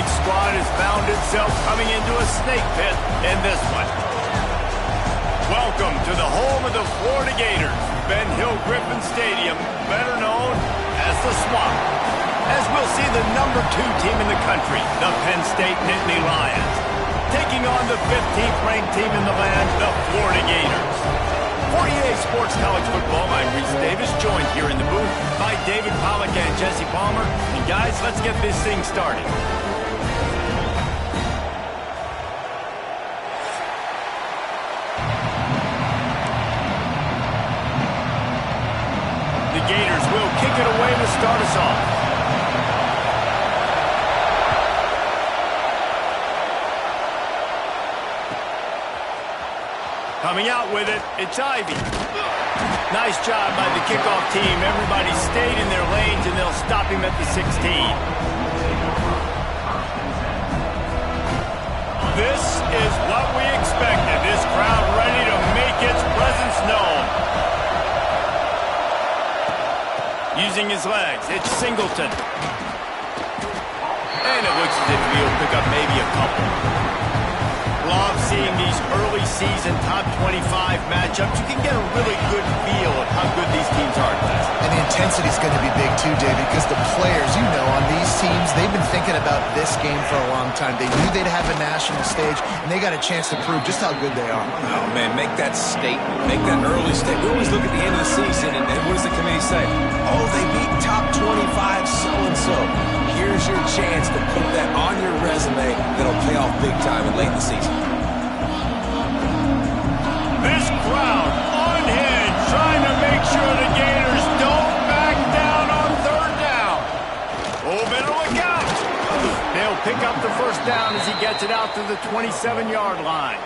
squad has found itself coming into a snake pit in this one. Welcome to the home of the Florida Gators, Ben Hill Griffin Stadium, better known as the Swamp. As we'll see the #2 team in the country, the Penn State Nittany Lions, taking on the 15th ranked team in the land, the Florida Gators. For EA Sports College Football, I'm Reese Davis, joined here in the booth by David Pollack and Jesse Palmer. And guys, let's get this thing started. The Gators will kick it away to start us off. Coming out with it, it's Ivy. Nice job by the kickoff team. Everybody stayed in their lanes, and they'll stop him at the 16. This is what we expected. This crowd ready to make its presence known. Using his legs, it's Singleton. And it looks as if he'll pick up maybe a couple. Love seeing these early season top 25 matchups. You can get a really good feel of how good these teams are. And the intensity is going to be big too, David, because the players, you know, on these teams, they've been thinking about this game for a long time. They knew they'd have a national stage, and they got a chance to prove just how good they are. Oh, man, make that statement. Make that early statement. We always look at the end of the season, and what does the committee say? Oh, they beat top 25 so-and-so. Here's your chance to put that on your resume that'll pay off big time and late in the season. This crowd unhinged, trying to make sure the Gators don't back down on third down. Oh, better look out. They'll pick up the first down as he gets it out to the 27-yard line.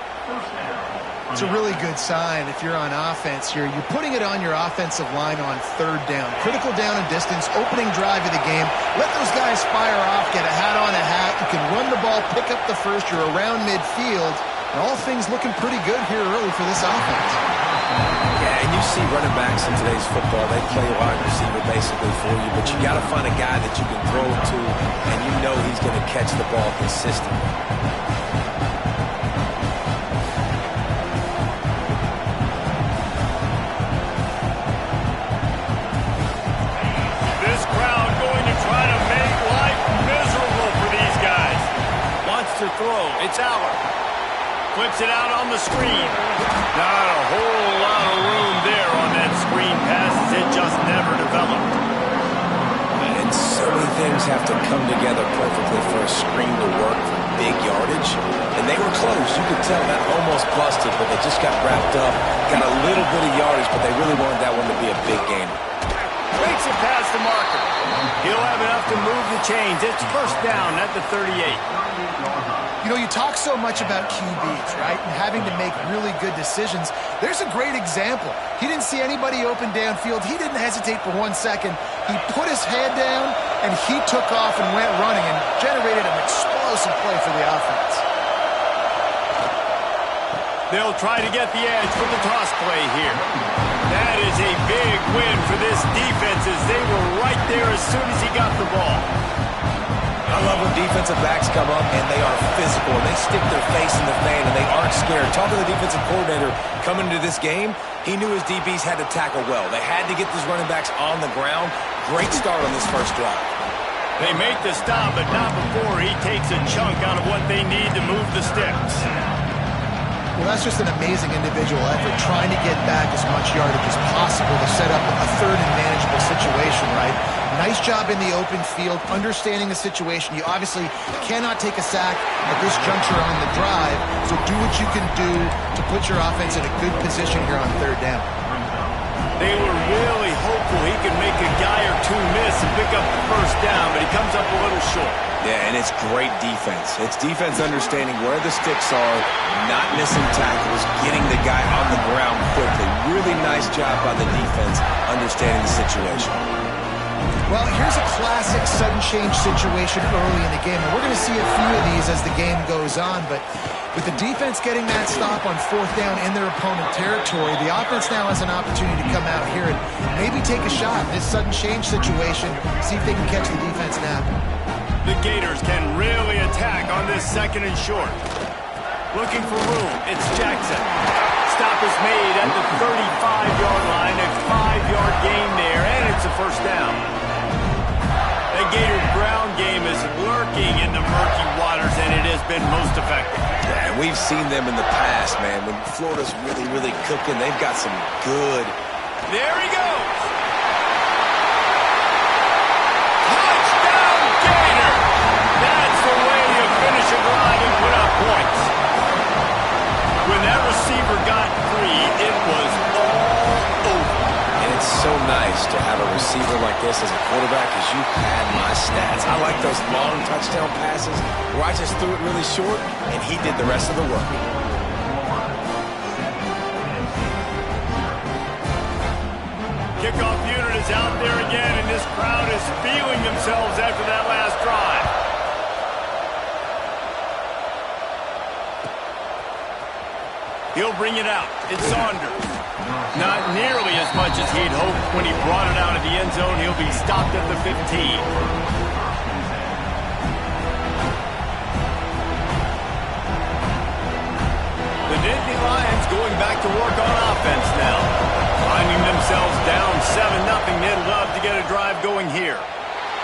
It's a really good sign if you're on offense here. You're putting it on your offensive line on third down. Critical down and distance, opening drive of the game. Let those guys fire off, get a hat on a hat. You can run the ball, pick up the first. You're around midfield. And all things looking pretty good here early for this offense. Yeah, and you see running backs in today's football, they play wide receiver basically for you, but you got to find a guy that you can throw it to, and you know he's going to catch the ball consistently. To throw. It's Aller. Flips it out on the screen. Not a whole lot of room there on that screen pass as it just never developed. And so many things have to come together perfectly for a screen to work for big yardage. And they were close. You could tell that almost busted, but they just got wrapped up. Got a little bit of yardage, but they really wanted that one to be a big game. Breaks it past the marker. He'll have enough to move the chains. It's first down at the 38. You know, you talk so much about QBs, right, and having to make really good decisions. There's a great example. He didn't see anybody open downfield. He didn't hesitate for 1 second. He put his head down, and he took off and went running and generated an explosive play for the offense. They'll try to get the edge for the toss play here. That is a big win for this defense as they were right there as soon as he got the ball. I love when defensive backs come up and they are physical and they stick their face in the fan and they aren't scared. Talking to the defensive coordinator coming into this game, he knew his DBs had to tackle well. They had to get these running backs on the ground. Great start on this first drive. They make the stop, but not before he takes a chunk out of what they need to move the sticks. Well, that's just an amazing individual effort, trying to get back as much yardage as possible to set up a third and manageable situation, right? Nice job in the open field, understanding the situation. You obviously cannot take a sack at this juncture on the drive, so do what you can do to put your offense in a good position here on third down. They were really hopeful he could make a guy or two miss and pick up the first down, but he comes up a little short. Yeah, and it's great defense. It's defense understanding where the sticks are, not missing tackles, getting the guy on the ground quickly. Really nice job by the defense understanding the situation. Well, here's a classic sudden change situation early in the game, and we're going to see a few of these as the game goes on, but with the defense getting that stop on fourth down in their opponent territory, the offense now has an opportunity to come out here and maybe take a shot in this sudden change situation, see if they can catch the defense napping. The Gators can really attack on this second and short. Looking for room. It's Jackson. Stop is made at the 35-yard line. A 5-yard gain there, and it's a first down. The Gator ground game is lurking in the murky waters, and it has been most effective. Yeah, and we've seen them in the past, man. When Florida's really, really cooking, they've got some good. There he goes. Touchdown, Gator. That's the way you finish a drive and put up points. When that receiver got free, it was all over. And it's so nice to have a receiver like this as a quarterback because you pad my stats. I like those long touchdown passes where I just threw it really short and he did the rest of the work. Kickoff unit is out there again, and this crowd is feeling themselves after that last drive. He'll bring it out. It's Saunders. Not nearly as much as he'd hoped when he brought it out of the end zone. He'll be stopped at the 15. The Nittany Lions going back to work on offense now. Finding themselves down 7-0. They'd love to get a drive going here.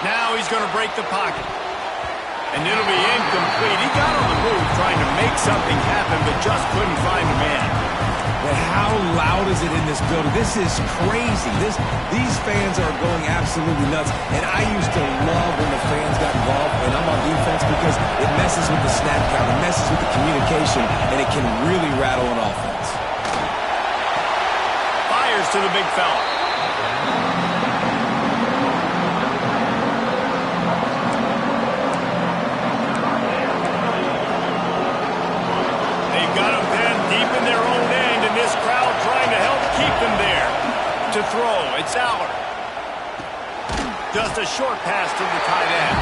Now he's going to break the pocket. And it'll be incomplete. He got on the move trying to make something happen, but just couldn't find a man. But how loud is it in this building? This is crazy. These fans are going absolutely nuts. And I used to love when the fans got involved when I'm on defense because it messes with the snap count, it messes with the communication, and it can really rattle an offense. Fires to the big fella. Got him pinned deep in their own end, and this crowd trying to help keep them there. To throw, it's Allard. Just a short pass to the tight end.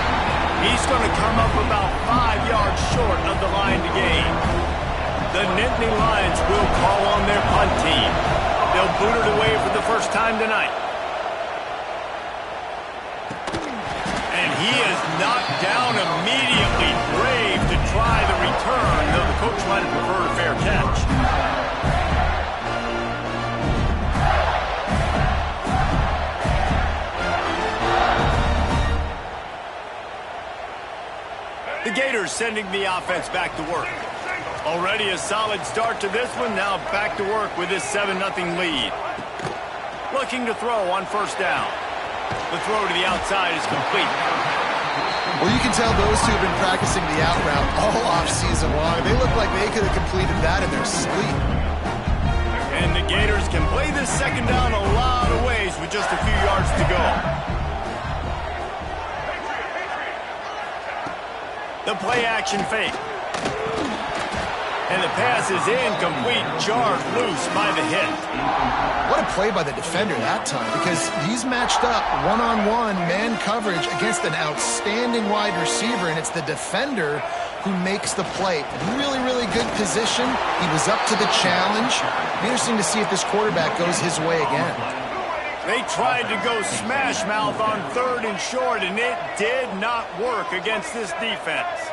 He's going to come up about 5 yards short of the line to gain. The Nittany Lions will call on their punt team. They'll boot it away for the first time tonight. And he is knocked down immediately. Brave to try the return, though the coach might have preferred a fair catch. The Gators sending the offense back to work. Already a solid start to this one. Now back to work with this 7-0 lead. Looking to throw on first down. The throw to the outside is complete. Well, you can tell those two have been practicing the out route all off-season long. They look like they could have completed that in their sleep. And the Gators can play this second down a lot of ways with just a few yards to go. The play-action fake. And the pass is incomplete, jarred loose by the hit. What a play by the defender that time, because he's matched up one-on-one man coverage against an outstanding wide receiver, and it's the defender who makes the play. Really, really good position. He was up to the challenge. Be interesting to see if this quarterback goes his way again. They tried to go smash mouth on third and short, and it did not work against this defense.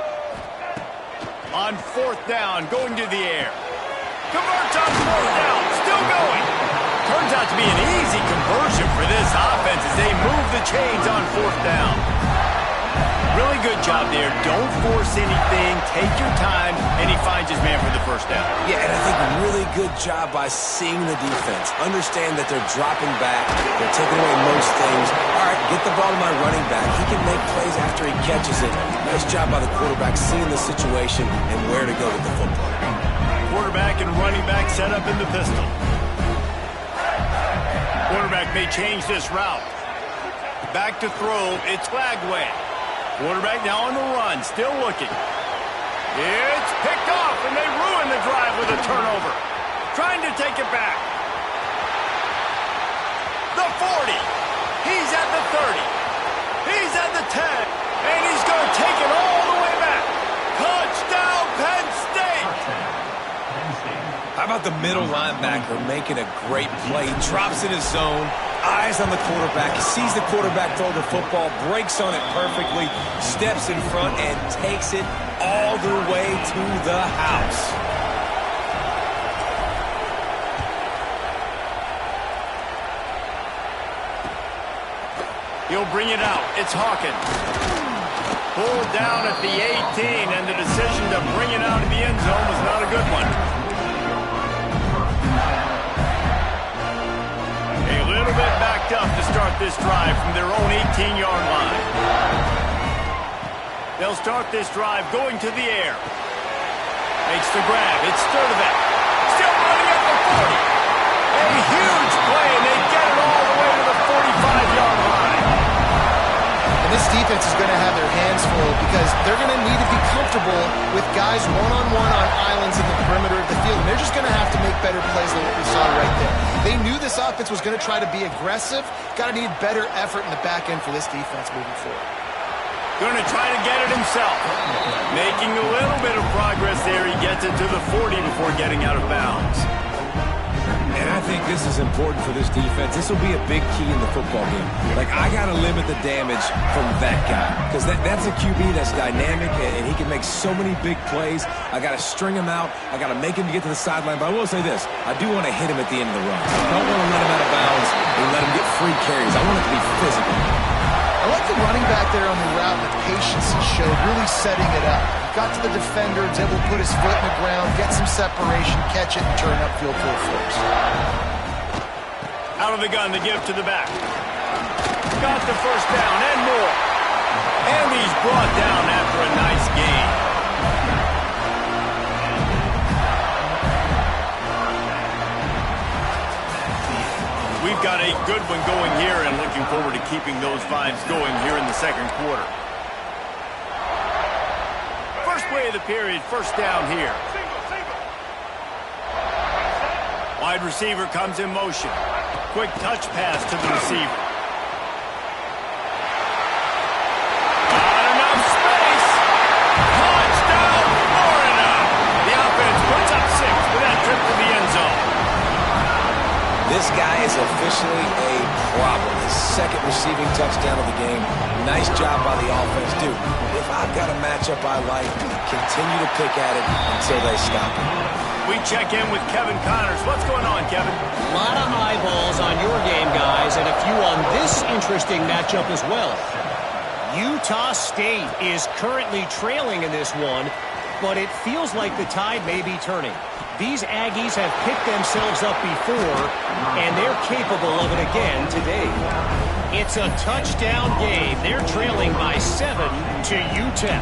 On fourth down, going to the air. Converts on fourth down, still going. Turns out to be an easy conversion for this offense as they move the chains on fourth down. Really good job there. Don't force anything. Take your time, and he finds his man for the first down. Yeah, and I think a really good job by seeing the defense. Understand that they're dropping back. They're taking away most things. All right, get the ball to my running back. He can make plays after he catches it. Nice job by the quarterback seeing the situation and where to go with the football. Quarterback and running back set up in the pistol. Quarterback may change this route. Back to throw. It's Lagway. Quarterback now on the run, still looking. It's picked off, and they ruin the drive with a turnover. Trying to take it back. The 40. He's at the 30. He's at the 10. And he's going to take it all the way back. Touchdown, Penn State. How about the middle linebacker making a great play? He drops in his zone, eyes on the quarterback. He sees the quarterback throw the football, breaks on it perfectly, steps in front, and takes it all the way to the house. He'll bring it out. It's Hawkins. Pulled down at the 18, and the decision to bring it out of the end zone was not a good one. A little bit backed up to start this drive from their own 18-yard line. They'll start this drive going to the air. Makes the grab. It's Sturdivant. Still running at the 40. A huge play, and they get it all the way to the 45-yard line. This defense is going to have their hands full because they're going to need to be comfortable with guys one-on-one on islands in the perimeter of the field. And they're just going to have to make better plays than what we saw right there. They knew this offense was going to try to be aggressive. Got to need better effort in the back end for this defense moving forward. Going to try to get it himself. Making a little bit of progress there. He gets it to the 40 before getting out of bounds. And I think this is important for this defense. This will be a big key in the football game. Like, I got to limit the damage from that guy because that's a QB that's dynamic, and he can make so many big plays. I got to string him out. I got to make him get to the sideline. But I will say this. I do want to hit him at the end of the run. I don't want to let him out of bounds and let him get free carries. I want it to be physical. I like the running back there on the route, the patience he showed, really setting it up. Got to the defender, was able to put his foot in the ground, get some separation, catch it, and turn upfield for a force. Out of the gun, the give to the back. Got the first down and more. And he's brought down after a nice gain. We've got a good one going here and looking forward to keeping those vibes going here in the second quarter. First play of the period, first down here. Wide receiver comes in motion. Quick touch pass to the receiver. Not enough space. Touchdown, Florida. The offense puts up 6 with that trip to the end zone. This guy is officially a problem. His second receiving touchdown of the game. Nice job by the offense. Dude, if I've got a matchup I like, continue to pick at it until they stop it. We check in with Kevin Connors. What's going on, Kevin? A lot of eyeballs on your game, guys, and a few on this interesting matchup as well. Utah State is currently trailing in this one, but it feels like the tide may be turning. These Aggies have picked themselves up before, and they're capable of it again today. It's a touchdown game. They're trailing by 7 to UTEP.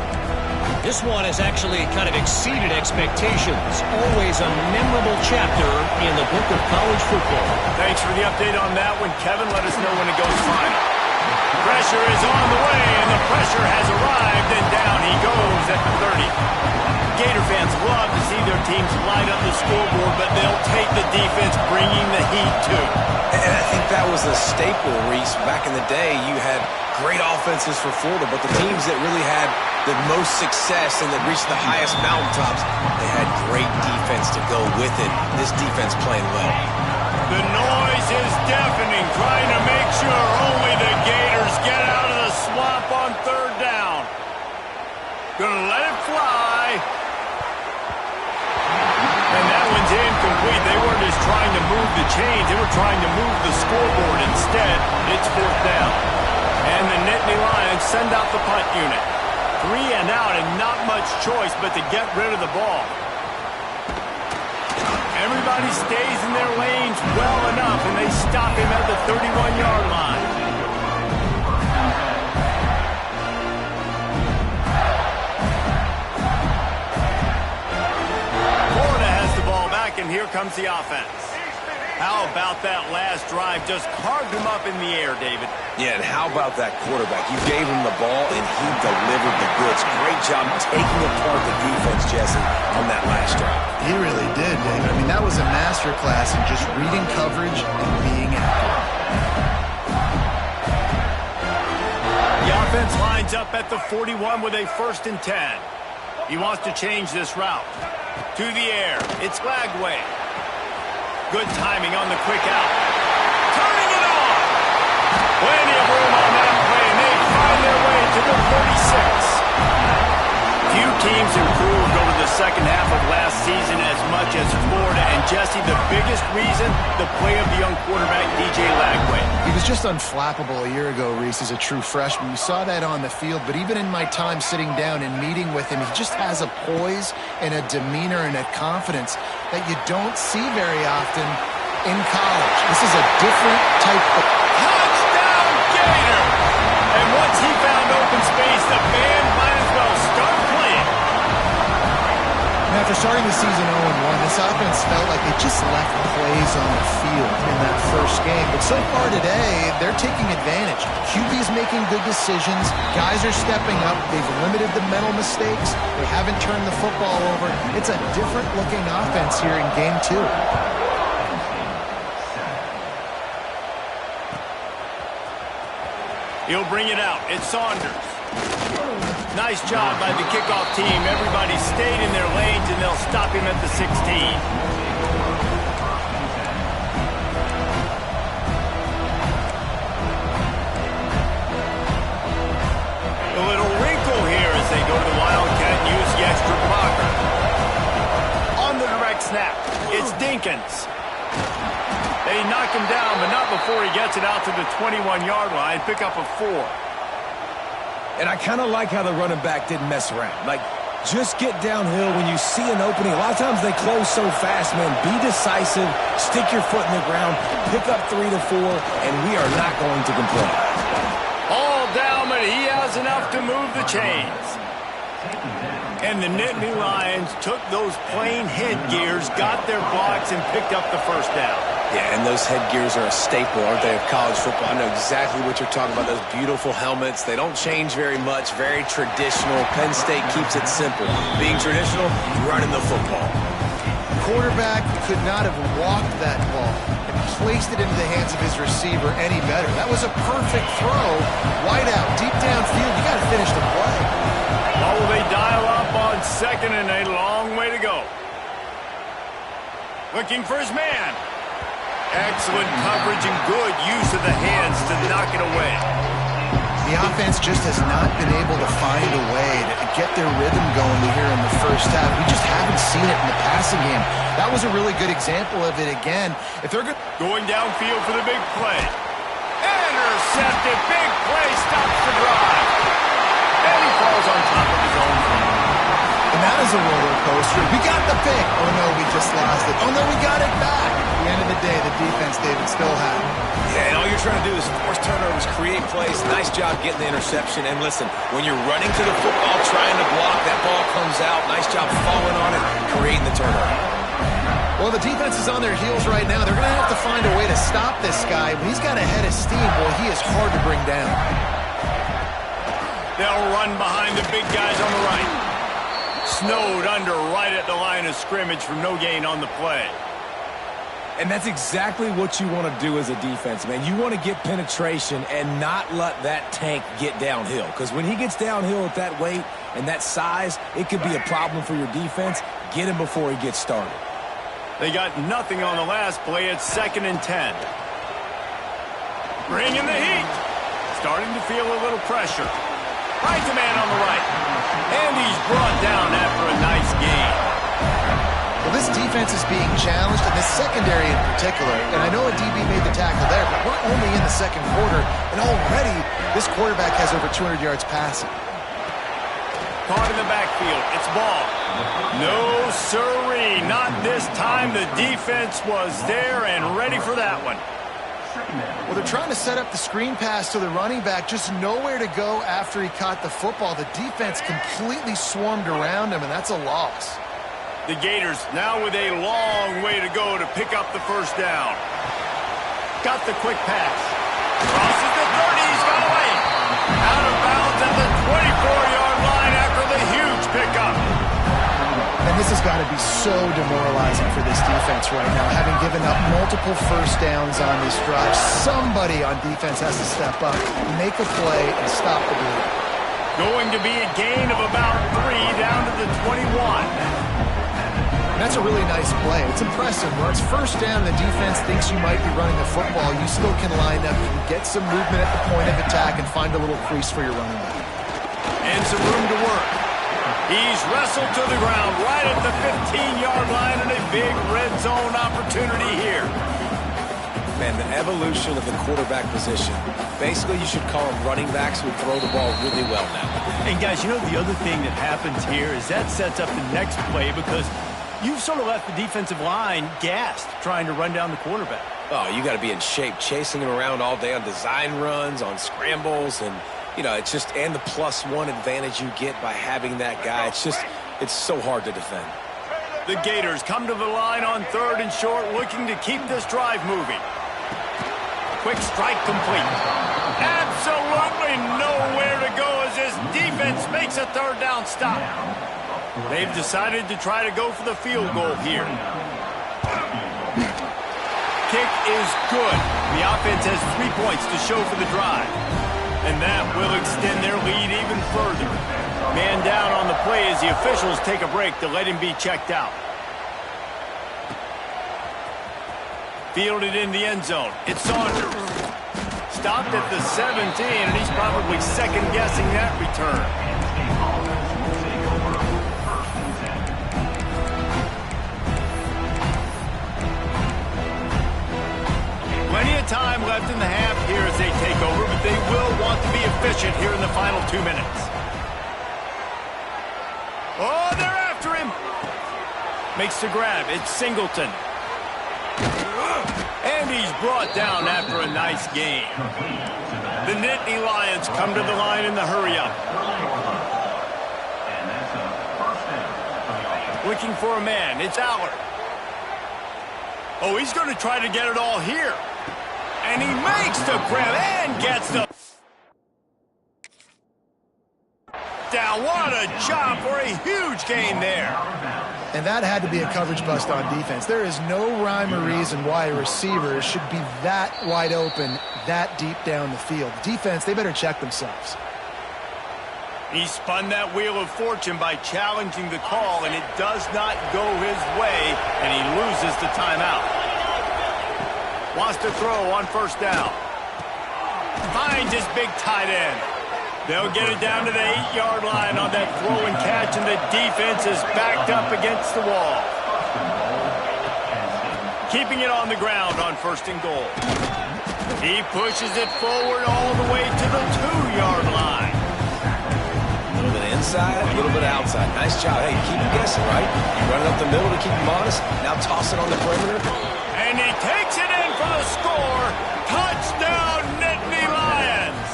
This one has actually kind of exceeded expectations. Always a memorable chapter in the book of college football. Thanks for the update on that one, Kevin. Let us know when it goes final. Pressure is on the way, and the pressure has arrived, and down he goes at the 30. Gator fans love to see their teams light up the scoreboard, but they'll take the defense bringing the heat too. And I think that was a staple, Reese. Back in the day, you had great offenses for Florida, but the teams that really had the most success and that reached the highest mountaintops, they had great defense to go with it. This defense playing well. The noise is deafening, trying to make sure only the Gators get out of the swamp on third down. Gonna let it fly. And that one's incomplete. They weren't just trying to move the chains. They were trying to move the scoreboard. Instead, it's fourth down. And the Nittany Lions send out the punt unit. 3 and out and not much choice but to get rid of the ball. Everybody stays in their lanes well enough, and they stop him at the 31-yard line. Florida has the ball back, and here comes the offense. How about that last drive? Just carved him up in the air, David. Yeah, and how about that quarterback? You gave him the ball, and he delivered the goods. Great job taking apart the defense, Jesse, on that last drive. He really did, David. I mean, that was a masterclass in just reading coverage and being accurate. The offense lines up at the 41 with a 1st and 10. He wants to change this route. To the air. It's Lagway. Good timing on the quick out. Turning it on. to the 36. Few teams improved over the second half of last season as much as Florida. And, Jesse, the biggest reason, the play of the young quarterback, DJ Lagway. He was just unflappable a year ago, Reese, as a true freshman. We saw that on the field, but even in my time sitting down and meeting with him, he just has a poise and a demeanor and a confidence that you don't see very often in college. This is a different type of... Touchdown, Gator! And once he found open space, the band might as well start playing. Now, after starting the season 0-1, this offense felt like they just left plays on the field in that first game. But so far today, they're taking advantage. QB's making good decisions. Guys are stepping up. They've limited the mental mistakes. They haven't turned the football over. It's a different-looking offense here in Game 2. He'll bring it out. It's Saunders. Nice job by the kickoff team. Everybody stayed in their lanes, and they'll stop him at the 16. A little wrinkle here as they go to the Wildcat and use the extra blocker. On the direct snap, it's Dinkins. They knock him down, but not before he gets it out to the 21-yard line. Pick up a 4. And I kind of like how the running back didn't mess around. Like, just get downhill when you see an opening. A lot of times they close so fast, man. Be decisive, stick your foot in the ground, pick up 3 to 4, and we are not going to complain. All down, but he has enough to move the chains. And the Nittany Lions took those plain headgears, got their blocks, and picked up the first down. Yeah, and those headgears are a staple, aren't they, of college football? I know exactly what you're talking about, those beautiful helmets. They don't change very much, very traditional. Penn State keeps it simple. Being traditional, running the football. The quarterback could not have walked that ball and placed it into the hands of his receiver any better. That was a perfect throw. Wide out, deep downfield. You got to finish the play. What will they dial up on second and a long way to go? Looking for his man. Excellent coverage and good use of the hands to knock it away. The offense just has not been able to find a way to get their rhythm going here in the first half. We just haven't seen it in the passing game. That was a really good example of it again. If they're going downfield for the big play. Intercepted. Big play stops the drive. And he falls on top of his own feet. And that is a roller coaster. We got the pick. Oh, no, we just lost it. Oh, no, we got it back. At the end of the day, the defense, David, still had it. Yeah, and all you're trying to do is force turnovers, create plays. Nice job getting the interception. And listen, when you're running to the football, trying to block, that ball comes out. Nice job falling on it, creating the turnover. Well, the defense is on their heels right now. They're going to have to find a way to stop this guy. When he's got a head of steam, boy, he is hard to bring down. They'll run behind the big guys on the right. Snowed under right at the line of scrimmage from no gain on the play. And that's exactly what you want to do as a defense, man. You want to get penetration and not let that tank get downhill. Because when he gets downhill at that weight and that size, it could be a problem for your defense. Get him before he gets started. They got nothing on the last play. It's 2nd and 10. Bringing the heat. Starting to feel a little pressure. Finds a man on the right. And he's brought down after a nice gain. Well, this defense is being challenged, and the secondary in particular. And I know a DB made the tackle there, but we're only in the second quarter, and already this quarterback has over 200 yards passing. Caught in the backfield. It's ball. No, sirree. Not this time. The defense was there and ready for that one. Well, they're trying to set up the screen pass to the running back, just nowhere to go after he caught the football. The defense completely swarmed around him, and that's a loss. The Gators now with a long way to go to pick up the first down. Got the quick pass. Crosses the 30. He's got away. Out of bounds at the 24-yard line after the huge pickup. And this has got to be so demoralizing for this defense right now, having given up multiple first downs on this drive. Somebody on defense has to step up, make a play, and stop the bleed. Going to be a gain of about 3 down to the 21. That's a really nice play. It's impressive. When it's first down and the defense thinks you might be running the football, you still can line up, you can get some movement at the point of attack, and find a little crease for your running back. And some room to work. He's wrestled to the ground right at the 15-yard line and a big red zone opportunity here. Man, the evolution of the quarterback position. Basically, you should call them running backs who throw the ball really well now. And guys, you know the other thing that happens here is that sets up the next play because you've sort of left the defensive line gassed trying to run down the quarterback. Oh, you got to be in shape, chasing him around all day on design runs, on scrambles, and, you know, it's just, and the +1 advantage you get by having that guy. It's so hard to defend. The Gators come to the line on 3rd and short, looking to keep this drive moving. Quick strike complete. Absolutely nowhere to go as this defense makes a 3rd down stop. They've decided to try to go for the field goal here. Kick is good. The offense has 3 points to show for the drive. And that will extend their lead even further. Man down on the play as the officials take a break to let him be checked out. Fielded in the end zone. It's Saunders. Stopped at the 17, and he's probably second-guessing that return. Plenty of time left in the half here as they take over, but they will want to be efficient here in the final 2 minutes. Oh, they're after him. Makes the grab. It's Singleton. And he's brought down after a nice game. The Nittany Lions come to the line in the hurry-up. Looking for a man. It's Allard. Oh, he's going to try to get it all here. And he makes the grab and gets the... down. What a job for a huge gain there. And that had to be a coverage bust on defense. There is no rhyme or reason why a receiver should be that wide open, that deep down the field. Defense, they better check themselves. He spun that wheel of fortune by challenging the call, and it does not go his way, and he loses the timeout. Wants to throw on 1st down. Finds his big tight end. They'll get it down to the 8-yard line on that throw and catch, and the defense is backed up against the wall. Keeping it on the ground on 1st and goal. He pushes it forward all the way to the 2-yard line. A little bit inside, a little bit outside. Nice job. Hey, keep him guessing, right? Run it up the middle to keep him honest. Now toss it on the perimeter. And he takes it in for the score. Touchdown, Nittany Lions.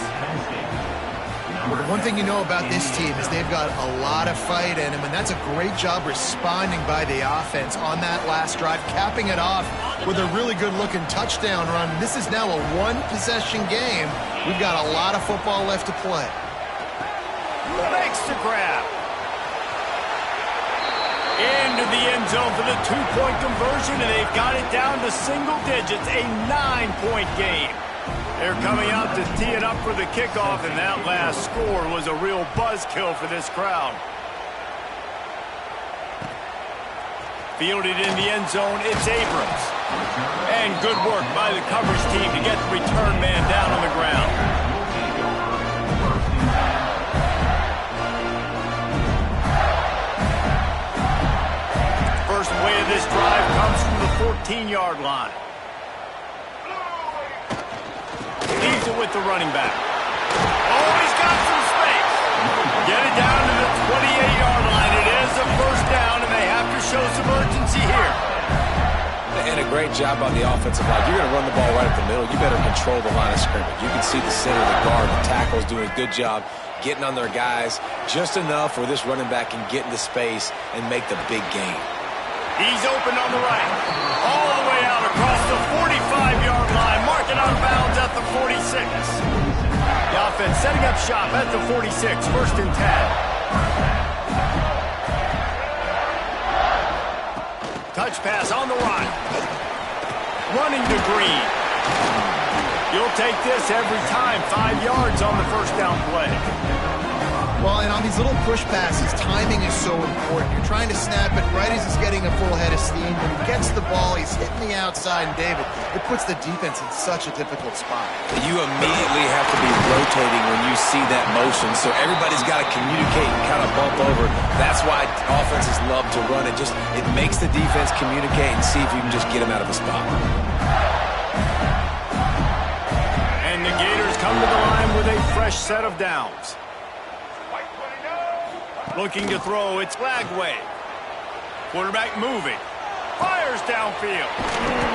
Well, the one thing you know about this team is they've got a lot of fight in them, and that's a great job responding by the offense on that last drive, capping it off with a really good-looking touchdown run. This is now a one-possession game. We've got a lot of football left to play. Makes the grab. Into the end zone for the 2-point conversion, and they've got it down to single digits, a 9-point game. They're coming out to tee it up for the kickoff, and that last score was a real buzzkill for this crowd. Fielded in the end zone, it's Abrams. And good work by the coverage team to get the return man down on the ground. First play of this drive comes from the 14-yard line. Leaves it with the running back. Oh, he's got some space. Get it down to the 28-yard line. It is a 1st down, and they have to show some urgency here. And a great job on the offensive line. You're going to run the ball right up the middle. You better control the line of scrimmage. You can see the center, the guard, the tackles doing a good job getting on their guys just enough where this running back can get into space and make the big game. He's open on the right. All the way out across the 45-yard line. Marking out of bounds at the 46. The offense setting up shop at the 46. 1st and 10. Touch pass on the right. Running to Green. You'll take this every time. 5 yards on the 1st down play. Well, and on these little push passes, timing is so important. You're trying to snap it right as he's getting a full head of steam. When he gets the ball, he's hitting the outside, and David, it puts the defense in such a difficult spot. You immediately have to be rotating when you see that motion, so everybody's got to communicate and kind of bump over. That's why offenses love to run it. It makes the defense communicate and see if you can just get him out of the spot. And the Gators come to the line with a fresh set of downs. Looking to throw, it's Lagway. Quarterback moving. Fires downfield.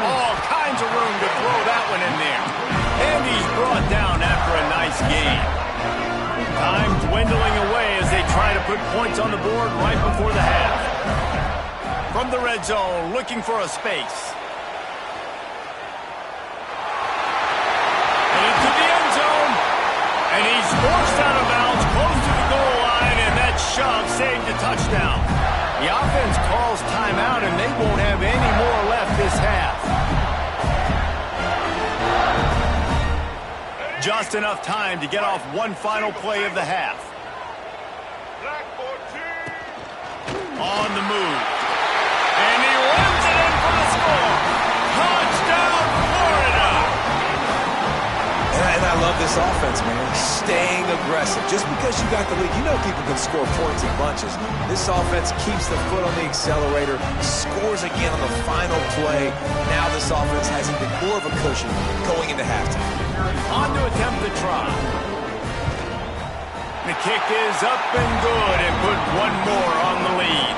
All kinds of room to throw that one in there. And he's brought down after a nice gain. Time dwindling away as they try to put points on the board right before the half. From the red zone, looking for a space. And into the end zone. And he's forced out of bounds, close to the goal line, and that shove saved a touchdown. The offense calls timeout, and they won't have any more left this half. Just enough time to get off one final play of the half. On the move. And he runs it in for the score. Touchdown, Florida! And I love this offense, man. Staying aggressive. Just because you got the lead, you know people can score points in bunches. This offense keeps the foot on the accelerator, scores again on the final play. Now this offense has even more of a cushion going into halftime. On to attempt the try. The kick is up and good and put one more on the lead.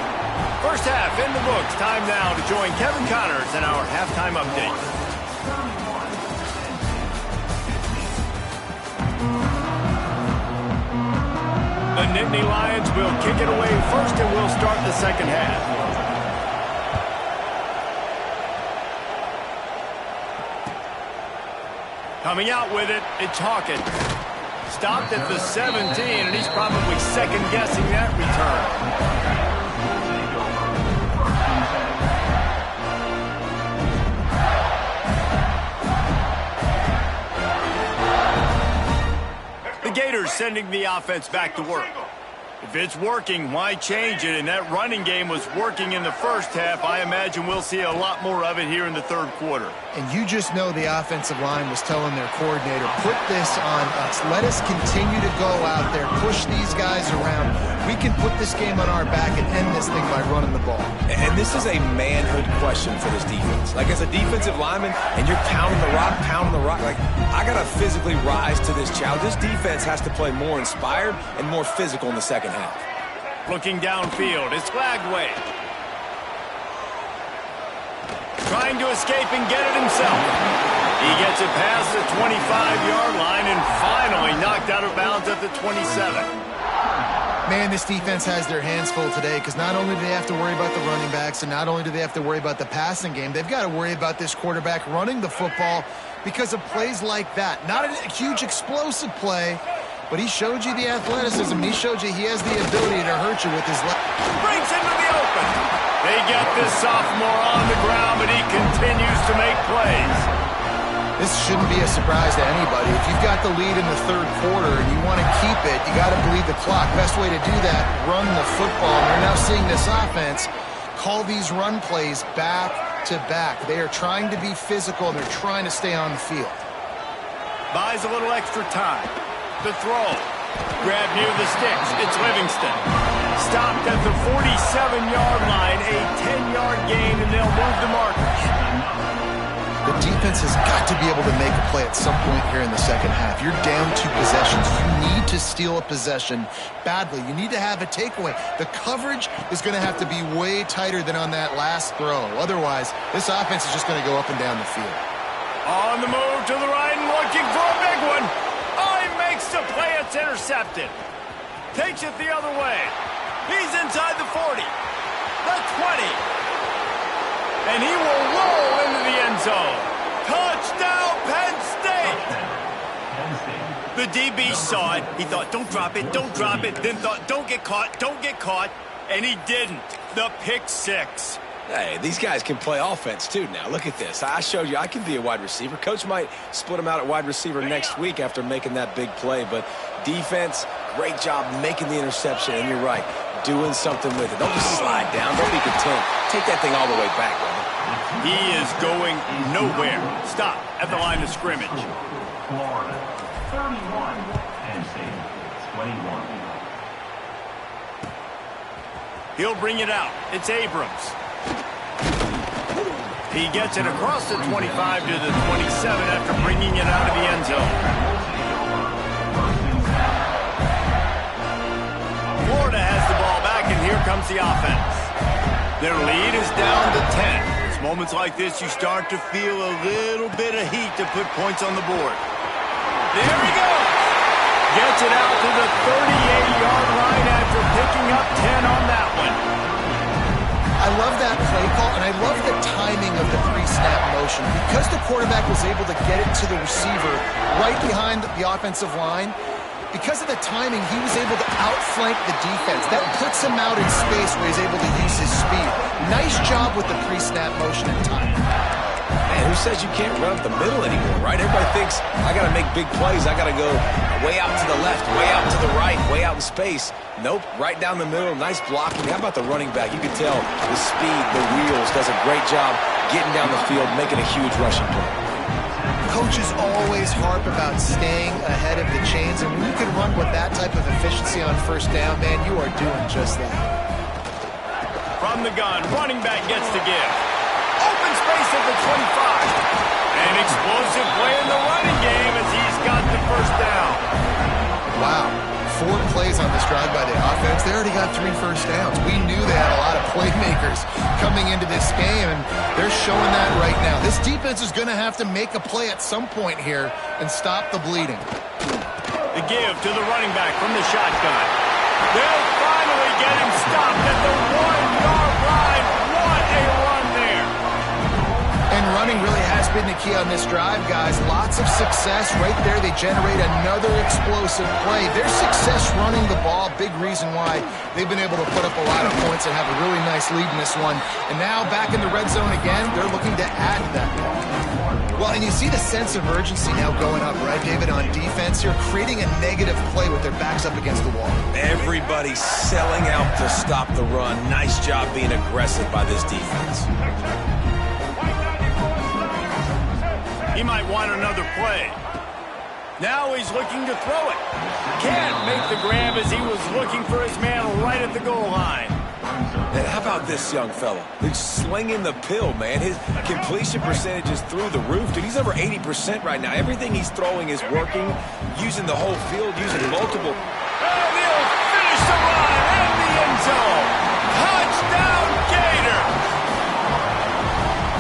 First half in the books. Time now to join Kevin Connors in our halftime update. The Nittany Lions will kick it away first, and we'll start the second half. Coming out with it, it's Hawkins. Stopped at the 17, and he's probably second-guessing that return. The Gators sending the offense back to work. If it's working, why change it? And that running game was working in the first half. I imagine we'll see a lot more of it here in the third quarter. And you just know the offensive line was telling their coordinator, put this on us. Let us continue to go out there, push these guys around. We can put this game on our back and end this thing by running the ball. And this is a manhood question for this defense. Like, as a defensive lineman, and you're pounding the rock, like, I got to physically rise to this challenge. This defense has to play more inspired and more physical in the second half. Looking downfield, it's Lagway. Trying to escape and get it himself. He gets it past the 25-yard line and finally knocked out of bounds at the 27. Man, this defense has their hands full today because not only do they have to worry about the running backs and not only do they have to worry about the passing game, they've got to worry about this quarterback running the football because of plays like that. Not a huge explosive play, but he showed you the athleticism. He showed you he has the ability to hurt you with his left. Brings into the open. They get this sophomore on the ground, but he continues to make plays. This shouldn't be a surprise to anybody. If you've got the lead in the third quarter and you want to keep it, you got to bleed the clock. Best way to do that, run the football. And you're now seeing this offense call these run plays back to back. They are trying to be physical, and they're trying to stay on the field. Buys a little extra time. The throw. Grab near the sticks. It's Livingston. Stopped at the 47-yard line. A 10-yard gain, and they'll move the markers. The defense has got to be able to make a play at some point here in the second half. You're down 2 possessions. You need to steal a possession badly. You need to have a takeaway. The coverage is going to have to be way tighter than on that last throw. Otherwise, this offense is just going to go up and down the field. On the move to the right and looking for a big one. Oh, he makes the play. It's intercepted. Takes it the other way. He's inside the 40. The 20. And he will roll into the end zone. Touchdown, Penn State! The DB saw it. He thought, don't drop it, don't drop it. Then thought, don't get caught. And he didn't. The pick six. Hey, these guys can play offense, too, now. Look at this. I showed you I can be a wide receiver. Coach might split him out at wide receiver next week after making that big play. But defense, Great job making the interception, and you're right, doing something with it. Don't just slide down. Don't be content. Take that thing all the way back, brother. He is going nowhere. Stop at the line of scrimmage. Florida, 31. Penn State, 21. He'll bring it out. It's Abrams. He gets it across the 25 to the 27 after bringing it out of the end zone. Florida has the ball back, and here comes the offense. Their lead is down to 10. It's moments like this you start to feel a little bit of heat to put points on the board. There he goes. Gets it out to the 38-yard line after picking up 10 on that one. I love that play call, and I love the timing of the pre-snap motion. Because the quarterback was able to get it to the receiver right behind the offensive line, because of the timing, he was able to outflank the defense. That puts him out in space where he's able to use his speed. Nice job with the pre-snap motion and timing. Man, who says you can't run up the middle anymore, right? Everybody thinks, I got to make big plays. I got to go way out to the left, way out to the right, way out in space. Nope, right down the middle. Nice blocking. How about the running back? You can tell the speed, the wheels, does a great job getting down the field, making a huge rushing play. Coaches always harp about staying ahead of the chains, and when you can run with that type of efficiency on first down, man, you are doing just that. From the gun, running back gets to give. Open space at the 25. An explosive play in the running game as he's got the first down. Wow. 4 plays on this drive by the offense. They already got 3 first downs. We knew they had a lot of playmakers coming into this game, and they're showing that right now. This defense is going to have to make a play at some point here and stop the bleeding. The give to the running back from the shotgun. They'll finally get him stopped at the 1-yard line. What a run there. And running really has been the key on this drive, guys. Lots of success right there. They generate another explosive play. Their success running the ball, big reason why they've been able to put up a lot of points and have a really nice lead in this one. And now back in the red zone again, they're looking to add to that. Well, and you see the sense of urgency now going up, right, David, on defense here, creating a negative play with their backs up against the wall. Everybody's selling out to stop the run. Nice job being aggressive by this defense. He might want another play. Now he's looking to throw it. Can't make the grab as he was looking for his man right at the goal line. And how about this young fella? He's slinging the pill, man. His completion percentage is through the roof. Dude, he's over 80% right now. Everything he's throwing is working, using the whole field, using multiple. And he'll finish the run in the end zone. Touchdown, Gator.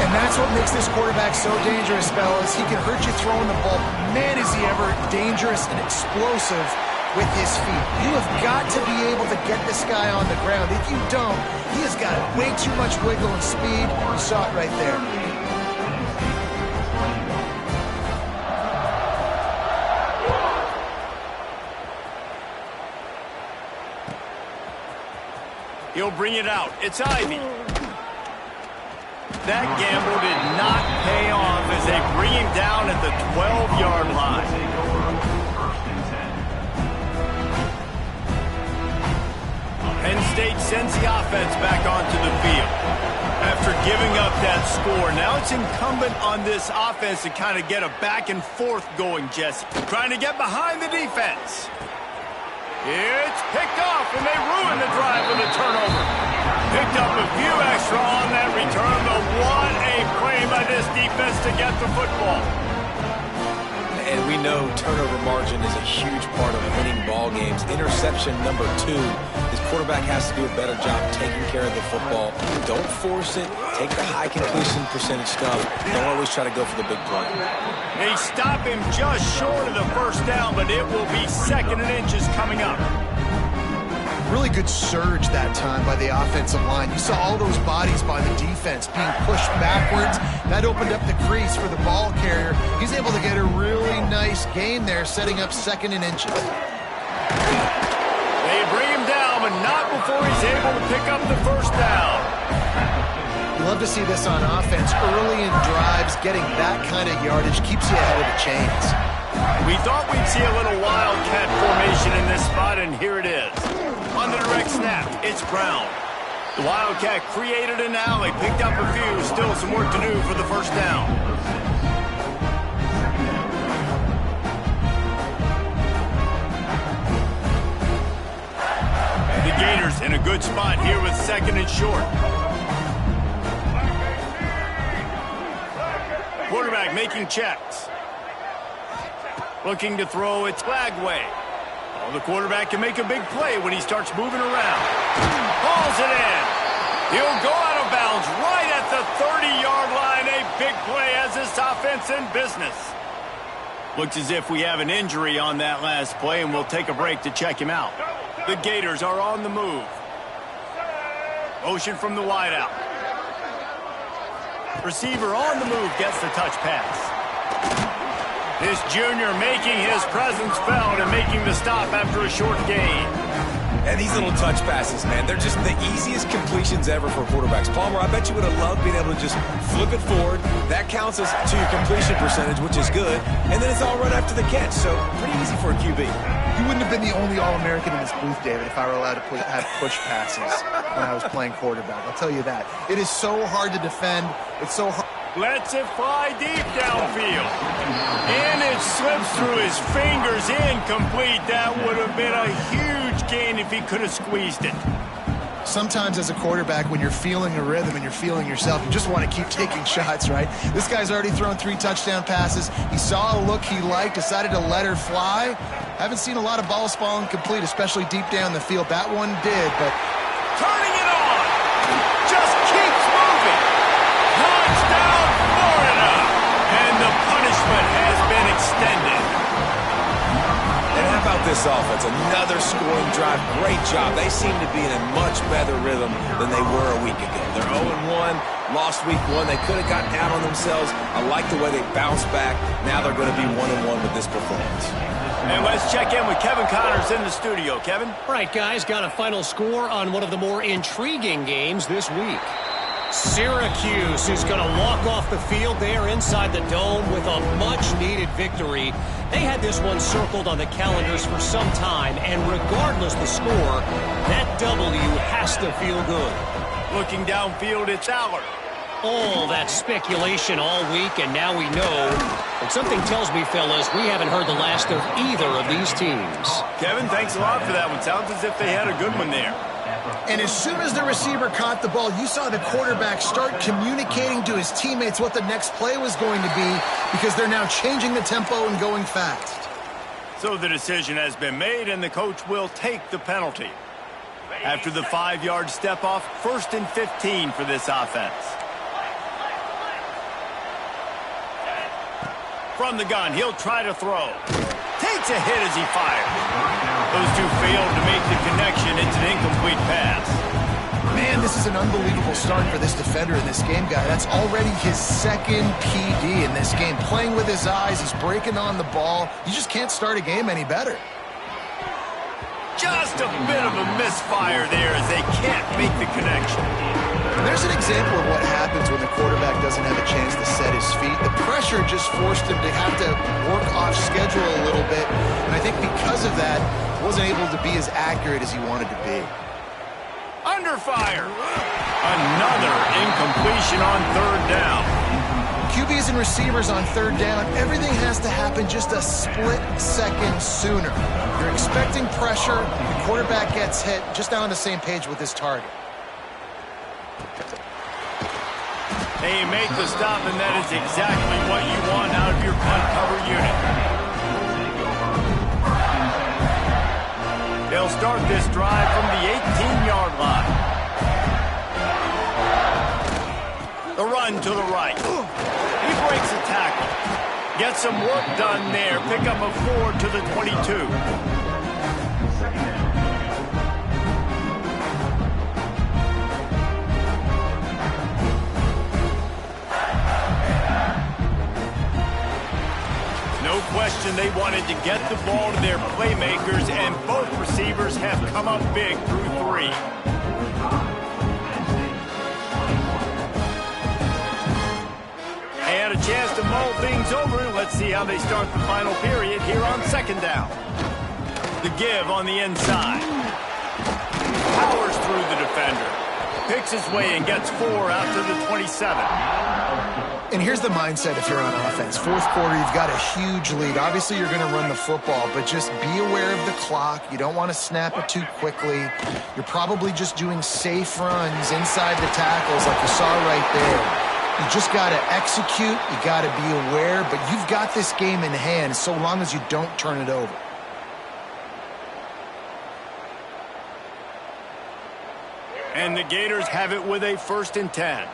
And that's what makes this quarterback so dangerous, fellas. He can hurt you throwing the ball. Man, is he ever dangerous and explosive with his feet. You have got to be able to get this guy on the ground. If you don't, he has got way too much wiggle and speed. You saw it right there. He'll bring it out. It's Ivy. That gamble did not pay off as they bring him down at the 12-yard line. Penn State sends the offense back onto the field. After giving up that score, now it's incumbent on this offense to kind of get a back and forth going, Jesse. Trying to get behind the defense. It's picked off, and they ruin the drive with a turnover. Picked up a few extra on that return, but what a play by this defense to get the football. And we know turnover margin is a huge part of winning ball games. Interception number 2. This quarterback has to do a better job taking care of the football. Don't force it. Take the high completion percentage stuff. Don't always try to go for the big play. They stop him just short of the first down, but it will be 2nd and inches coming up. Really good surge that time by the offensive line. You saw all those bodies by the defense being pushed backwards. That opened up the crease for the ball carrier. He's able to get a really nice gain there, setting up 2nd and inches. They bring him down, but not before he's able to pick up the first down. You love to see this on offense. Early in drives, getting that kind of yardage keeps you ahead of the chains. We thought we'd see a little wildcat formation in this spot, and here it is. On the direct snap, it's Brown. The Wildcat created an alley, picked up a few, still some work to do for the first down. The Gators in a good spot here with second and short. Quarterback making checks. Looking to throw, it's Flagway. Oh, the quarterback can make a big play when he starts moving around. Hauls it in. He'll go out of bounds right at the 30-yard line. A big play as this offense in business. Looks as if we have an injury on that last play, and we'll take a break to check him out. The Gators are on the move. Motion from the wideout. Receiver on the move gets the touch pass. This junior making his presence felt and making the stop after a short gain. And these little touch passes, man, they're just the easiest completions ever for quarterbacks. Palmer, I bet you would have loved being able to just flip it forward. That counts as to your completion percentage, which is good. And then it's all run after the catch, so pretty easy for a QB. You wouldn't have been the only All-American in this booth, David, if I were allowed to have push passes when I was playing quarterback. I'll tell you that. It is so hard to defend. It's so hard. Lets it fly deep downfield. And it slips through his fingers, incomplete. That would have been a huge gain if he could have squeezed it. Sometimes as a quarterback, when you're feeling a rhythm and you're feeling yourself, you just want to keep taking shots, right? This guy's already thrown 3 touchdown passes. He saw a look he liked, decided to let her fly. Haven't seen a lot of balls falling complete, especially deep down the field. That one did, but... Turning it on! Just keeps moving! Touchdown, Florida! And the punishment has been extended. And how about this offense? Another scoring drive. Great job. They seem to be in a much better rhythm than they were a week ago. They're 0-1, lost week 1. They could have gotten down on themselves. I like the way they bounced back. Now they're going to be 1-1 with this performance. And let's check in with Kevin Connors in the studio. Kevin? All right, guys, got a final score on one of the more intriguing games this week. Syracuse is going to walk off the field there inside the dome with a much-needed victory. They had this one circled on the calendars for some time, and regardless the score, that W has to feel good. Looking downfield, it's Aller. All that speculation all week, and now we know. And something tells me, fellas, we haven't heard the last of either of these teams. Kevin, thanks a lot for that one. Sounds as if they had a good one there. And as soon as the receiver caught the ball, you saw the quarterback start communicating to his teammates what the next play was going to be because they're now changing the tempo and going fast. So the decision has been made, and the coach will take the penalty. After the 5-yard step off, 1st and 15 for this offense. From the gun, he'll try to throw. Takes a hit as he fires. Those two failed to make the connection. It's an incomplete pass. Man, this is an unbelievable start for this defender in this game, guy. That's already his 2nd PD in this game. Playing with his eyes, he's breaking on the ball. You just can't start a game any better. Just a bit of a misfire there as they can't make the connection. There's an example of what happens when the quarterback doesn't have a chance to set his feet. The pressure just forced him to have to work off schedule a little bit. And I think because of that, wasn't able to be as accurate as he wanted to be. Under fire. Another incompletion on 3rd down. QBs and receivers on 3rd down, everything has to happen just a split second sooner. You're expecting pressure, the quarterback gets hit, just not on the same page with his target. They make the stop, and that is exactly what you want out of your punt cover unit. They'll start this drive from the 18-yard line. The run to the right. He breaks a tackle. Gets some work done there. Pick up a 4 to the 22. No question they wanted to get the ball to their playmakers, and both receivers have come up big through 3. They had a chance to mull things over. Let's see see how they start the final period here on second down. The give on the inside. Powers through the defender. Picks his way and gets 4 out to the 27. And here's the mindset if you're on offense. Fourth quarter, you've got a huge lead. Obviously, you're going to run the football, but just be aware of the clock. You don't want to snap it too quickly. You're probably just doing safe runs inside the tackles like you saw right there. You just got to execute. You got to be aware, but you've got this game in hand so long as you don't turn it over. And the Gators have it with a 1st and 10.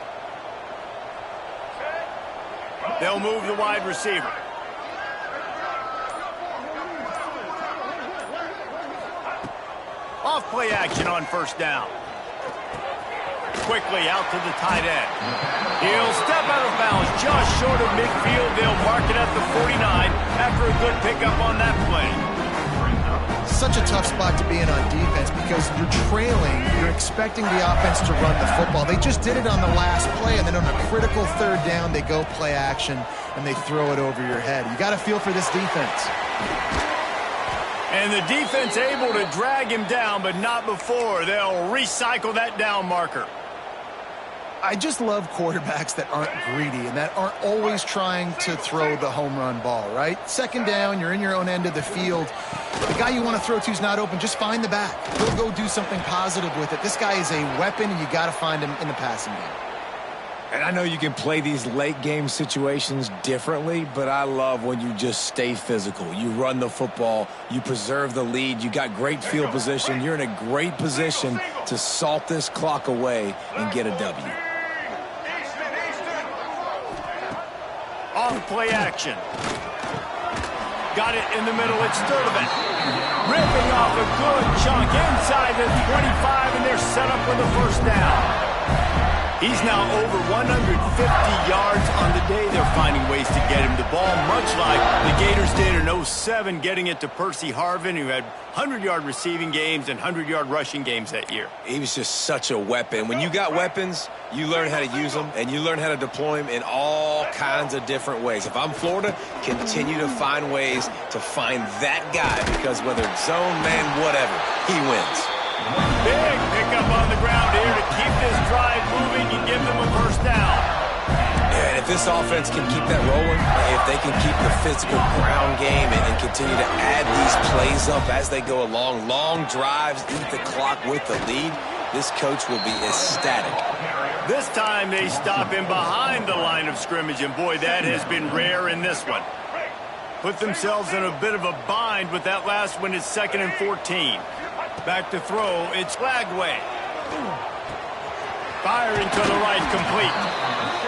They'll move the wide receiver. Off play action on 1st down. Quickly out to the tight end. He'll step out of bounds just short of midfield. They'll mark it at the 49 after a good pickup on that play. Such a tough spot to be in on defense because you're trailing. You're expecting the offense to run the football. They just did it on the last play, and then on a critical 3rd down, they go play action, and they throw it over your head. You got to feel for this defense. And the defense able to drag him down, but not before. They'll recycle that down marker. I just love quarterbacks that aren't greedy and that aren't always trying to throw the home run ball, right? 2nd down, you're in your own end of the field. The guy you want to throw to is not open. Just find the back. He'll go do something positive with it. This guy is a weapon, and you got to find him in the passing game. And I know you can play these late game situations differently, but I love when you just stay physical. You run the football, you preserve the lead, you got great field position. You're in a great position to salt this clock away and get a W. Off play action. Got it in the middle. It's Sturdivant. Ripping off a good chunk inside the 25, and they're set up with a 1st down. He's now over 150 yards on the day. They're finding ways to get him the ball, much like the Gators did in 07, getting it to Percy Harvin, who had 100-yard receiving games and 100-yard rushing games that year. He was just such a weapon. When you got weapons, you learn how to use them, and you learn how to deploy them in all kinds of different ways. If I'm Florida, continue to find ways to find that guy, because whether it's zone, man, whatever, he wins. Big pickup on the ground here to keep this drive moving and give them a 1st down. Yeah, and if this offense can keep that rolling, if they can keep the physical ground game and continue to add these plays up as they go along, long drives, eat the clock with the lead, this coach will be ecstatic. This time they stop him behind the line of scrimmage, and boy, that has been rare in this one. Put themselves in a bit of a bind with that last one is 2nd and 14. Back to throw, it's Lagway. Firing to the right, complete.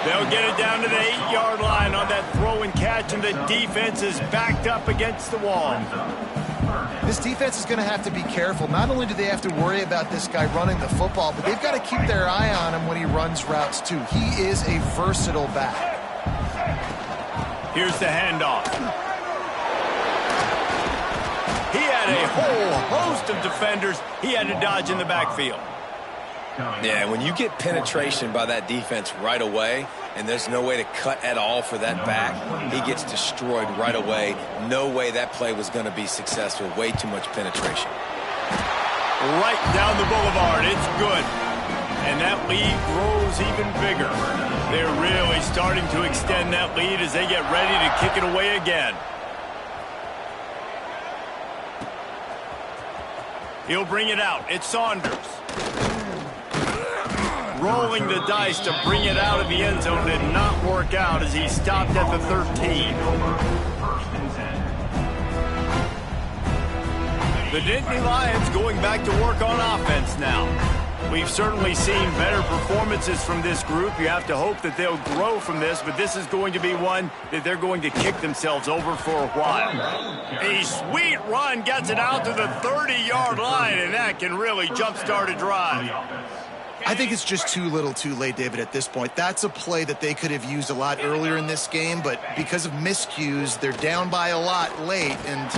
They'll get it down to the 8-yard line on that throw and catch, and the defense is backed up against the wall. This defense is going to have to be careful. Not only do they have to worry about this guy running the football, but they've got to keep their eye on him when he runs routes too. He is a versatile back. Here's the handoff. He had a whole host of defenders he had to dodge in the backfield. Yeah, when you get penetration by that defense right away, and there's no way to cut at all for that back, he gets destroyed right away. No way that play was going to be successful. Way too much penetration. Right down the boulevard. It's good. And that lead grows even bigger. They're really starting to extend that lead as they get ready to kick it away again. He'll bring it out. It's Saunders. Rolling the dice to bring it out of the end zone did not work out as he stopped at the 13. The Nittany Lions going back to work on offense now. We've certainly seen better performances from this group. You have to hope that they'll grow from this, but this is going to be one that they're going to kick themselves over for a while. A sweet run gets it out to the 30-yard line, and that can really jumpstart a drive. I think it's just too little too late, David, at this point. That's a play that they could have used a lot earlier in this game, but because of miscues, they're down by a lot late, and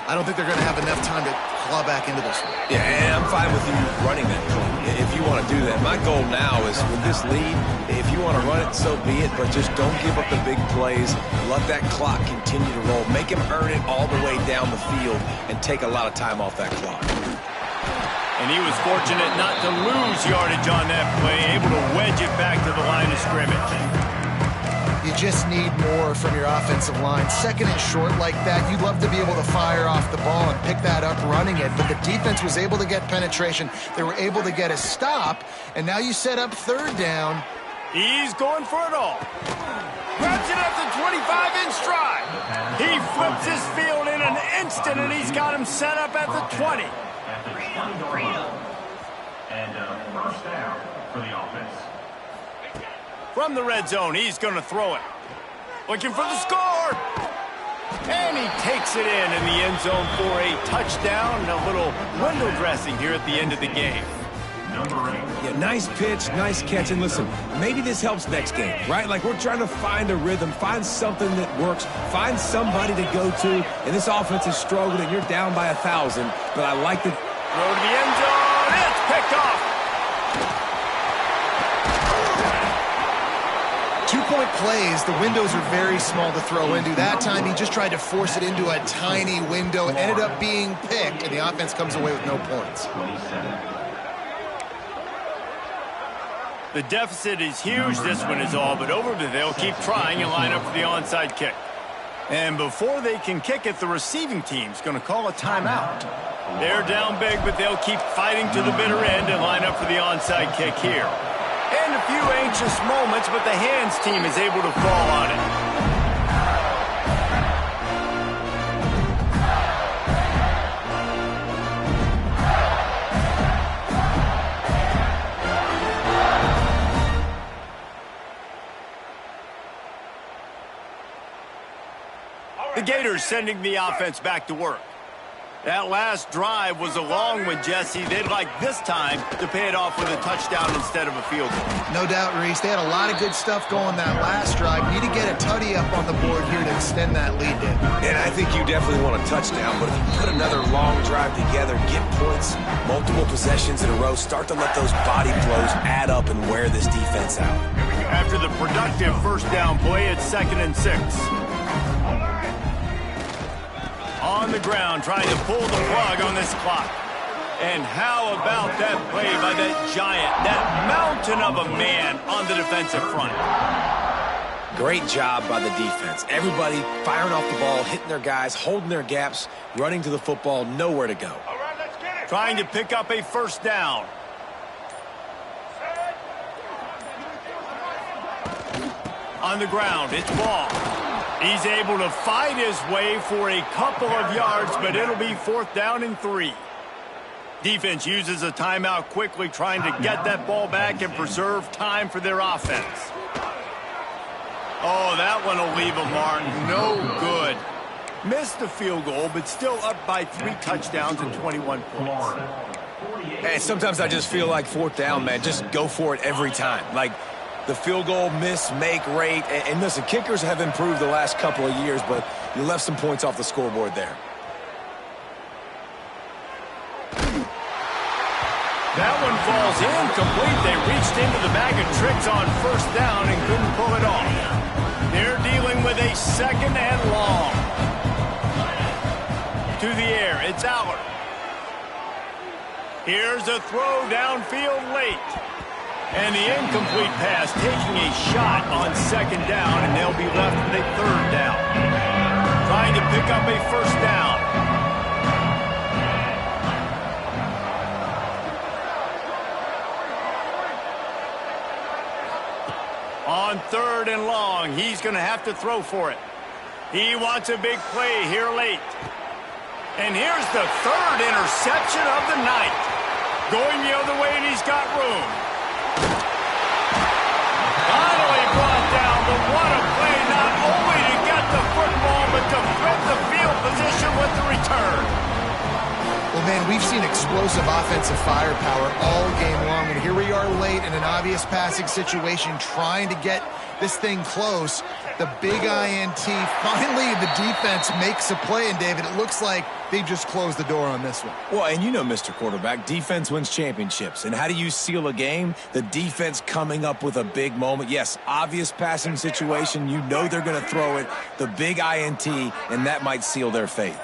I don't think they're going to have enough time to claw back into this one. Yeah, and I'm fine with you running that play. if you want to do that. My goal now is with this lead, if you want to run it, so be it, but just don't give up the big plays. Let that clock continue to roll. Make him earn it all the way down the field and take a lot of time off that clock. And he was fortunate not to lose yardage on that play, able to wedge it back to the line of scrimmage. You just need more from your offensive line. Second and short like that, you'd love to be able to fire off the ball and pick that up running it, but the defense was able to get penetration. They were able to get a stop, and now you set up third down. He's going for it all. Grabs it at the 25 in stride. He flips his field in an instant, and he's got him set up at the 20. At the 20-yard line. And first down for the offense. From the red zone, he's going to throw it. Looking for the score. And he takes it in the end zone for a touchdown and a little window dressing here at the end of the game. Number 8. Yeah, nice pitch, nice catch. And listen, maybe this helps next game, right? Like we're trying to find a rhythm, find something that works, find somebody to go to. And this offense is struggling. You're down by 1,000, but I like the throw to the end zone. It's picked off. 2-point plays, the windows are very small to throw into. That time, he just tried to force it into a tiny window, ended up being picked, and the offense comes away with no points. 27. The deficit is huge, this one is all, but Overby, they'll keep trying and line up for the onside kick. And before they can kick it, the receiving team's going to call a timeout. They're down big, but they'll keep fighting to the bitter end and line up for the onside kick here. And a few anxious moments, but the hands team is able to fall on it. The Gators sending the offense back to work. That last drive was a long one, Jesse. They'd like this time to pay it off with a touchdown instead of a field goal. No doubt, Reese. They had a lot of good stuff going that last drive. Need to get a tutty up on the board here to extend that lead, Dan. And I think you definitely want a touchdown, but if you put another long drive together, get points, multiple possessions in a row, start to let those body blows add up and wear this defense out. After the productive first down play, it's 2nd and 6. On the ground, trying to pull the plug on this clock. And how about that play by that giant, that mountain of a man on the defensive front? Great job by the defense. Everybody firing off the ball, hitting their guys, holding their gaps, running to the football, nowhere to go. All right, let's get it. Trying to pick up a first down. On the ground, it's Ball. He's able to fight his way for a couple of yards, but it'll be 4th down and 3. Defense uses a timeout quickly, trying to get that ball back and preserve time for their offense. Oh, that one will leave a mark. No good. Missed the field goal, but still up by 3 touchdowns and 21 points. Hey, sometimes I just feel like 4th down, man. Just go for it every time. Like, the field goal miss, make rate. And listen, kickers have improved the last couple of years, but you left some points off the scoreboard there. That one falls incomplete. They reached into the bag of tricks on first down and couldn't pull it off. They're dealing with a 2nd and long. To the air, it's Allard. Here's a throw downfield late. And the incomplete pass taking a shot on 2nd down, and they'll be left with a 3rd down. Trying to pick up a first down. On 3rd and long, he's going to have to throw for it. He wants a big play here late. And here's the 3rd interception of the night. Going the other way, and he's got room. Finally brought down, but what a play, not only to get the football, but to flip the field position with the return. Well, man, we've seen explosive offensive firepower all game long, and here we are late in an obvious passing situation trying to get this thing close. The big INT, finally the defense makes a play, and David, it looks like they just closed the door on this one. Well, and you know, Mr. Quarterback, defense wins championships. And how do you seal a game? The defense coming up with a big moment. Yes, obvious passing situation. You know they're going to throw it. The big INT, and that might seal their fate.